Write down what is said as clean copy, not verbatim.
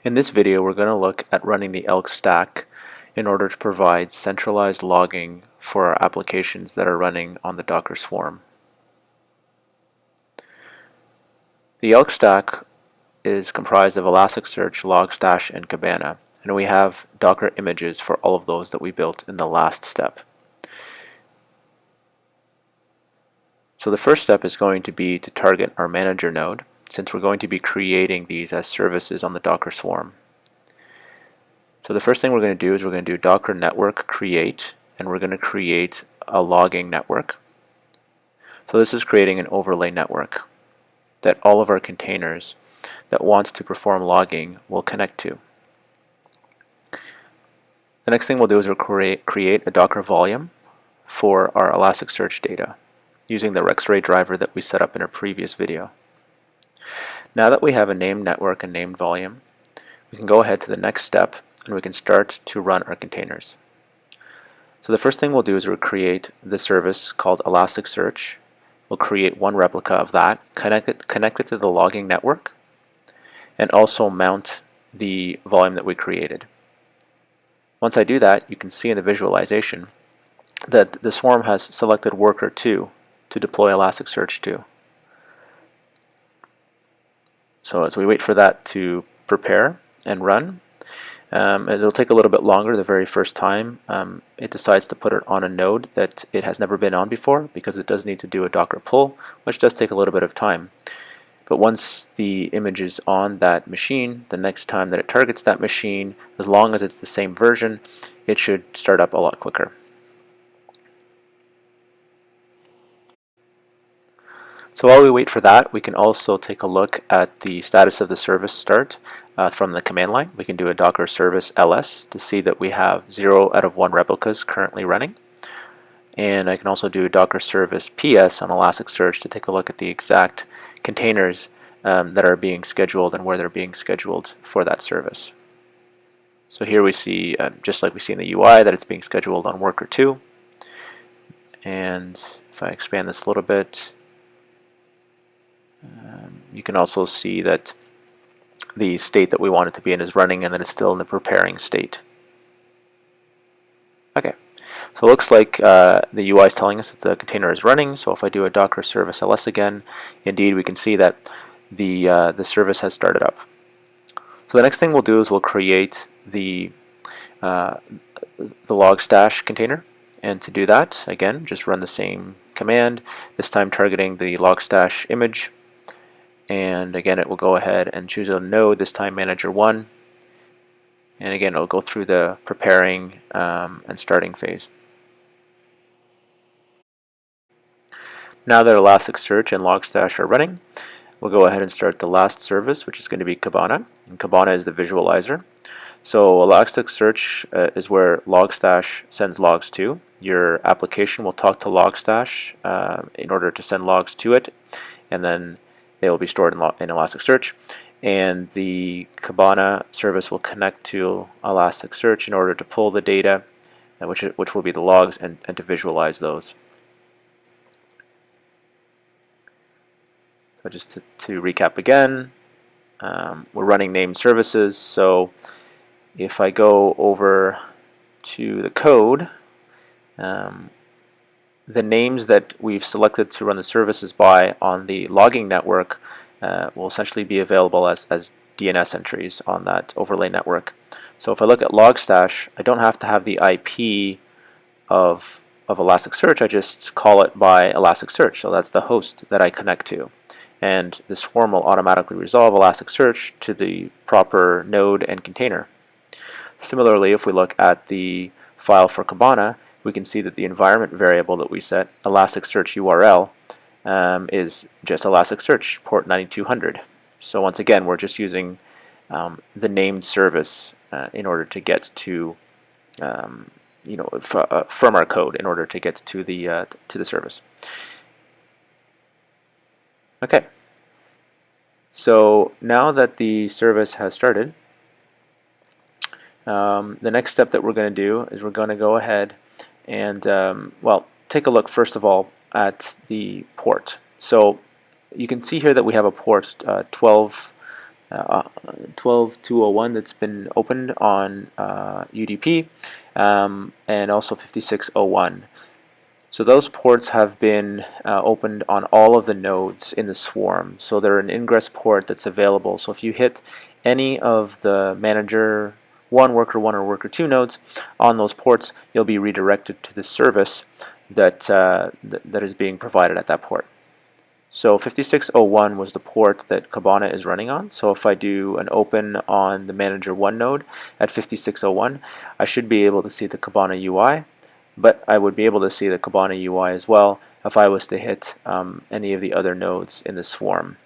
In this video, we're going to look at running the ELK stack in order to provide centralized logging for our applications that are running on the Docker Swarm. The ELK stack is comprised of Elasticsearch, Logstash, and Kibana, and we have Docker images for all of those that we built in the last step. So the first step is going to be to target our manager node, since we're going to be creating these as services on the Docker Swarm. So the first thing we're going to do is we're going to do Docker network create, and we're going to create a logging network. So this is creating an overlay network that all of our containers that want to perform logging will connect to. The next thing we'll do is we'll create a Docker volume for our Elasticsearch data using the Rexray driver that we set up in a previous video. Now that we have a named network and named volume, we can go ahead to the next step and we can start to run our containers. So the first thing we'll do is we'll create the service called Elasticsearch. We'll create one replica of that, connect it to the logging network, and also mount the volume that we created. Once I do that, you can see in the visualization that the swarm has selected worker 2 to deploy Elasticsearch to. So as we wait for that to prepare and run, it'll take a little bit longer the very first time it decides to put it on a node that it has never been on before, because it does need to do a Docker pull, which does take a little bit of time. But once the image is on that machine, the next time that it targets that machine, as long as it's the same version, it should start up a lot quicker. So while we wait for that, we can also take a look at the status of the service start from the command line. We can do a Docker service ls to see that we have 0 out of 1 replicas currently running. And I can also do Docker service ps on Elasticsearch to take a look at the exact containers that are being scheduled and where they're being scheduled for that service. So here we see, just like we see in the UI, that it's being scheduled on worker 2. And if I expand this a little bit, you can also see that the state that we want it to be in is running, and that it's still in the preparing state. Okay, so it looks like the UI is telling us that the container is running. So if I do a Docker service ls again, indeed we can see that the service has started up. So the next thing we'll do is we'll create the Logstash container, and to do that, again, just run the same command, this time targeting the Logstash image. And again, it will go ahead and choose a node, this time manager 1. And again, it'll go through the preparing and starting phase. Now that Elasticsearch and Logstash are running, we'll go ahead and start the last service, which is going to be Kibana. And Kibana is the visualizer. So Elasticsearch is where Logstash sends logs to. Your application will talk to Logstash in order to send logs to it, and then they will be stored in Elasticsearch, and the Kibana service will connect to Elasticsearch in order to pull the data, which will be the logs, and to visualize those. So just to recap again, we're running named services. So if I go over to the code, the names that we've selected to run the services by on the logging network will essentially be available as DNS entries on that overlay network. So if I look at Logstash, I don't have to have the IP of Elasticsearch, I just call it by Elasticsearch. So that's the host that I connect to. And the swarm will automatically resolve Elasticsearch to the proper node and container. Similarly, if we look at the file for Kibana, we can see that the environment variable that we set, Elasticsearch URL, is just Elasticsearch port 9200. So once again, we're just using the named service in order to get to, from our code in order to get to the service. Okay. So now that the service has started, the next step that we're going to do is we're going to go ahead and take a look first of all at the port. So you can see here that we have a port 12 12201 that's been opened on UDP, and also 5601. So those ports have been opened on all of the nodes in the swarm. So they're an ingress port that's available. So if you hit any of the manager 1, worker 1, or worker 2 nodes on those ports, you'll be redirected to the service that is being provided at that port. So 5601 was the port that Kibana is running on. So if I do an open on the manager 1 node at 5601, I should be able to see the Kibana UI, but I would be able to see the Kibana UI as well if I was to hit any of the other nodes in the swarm.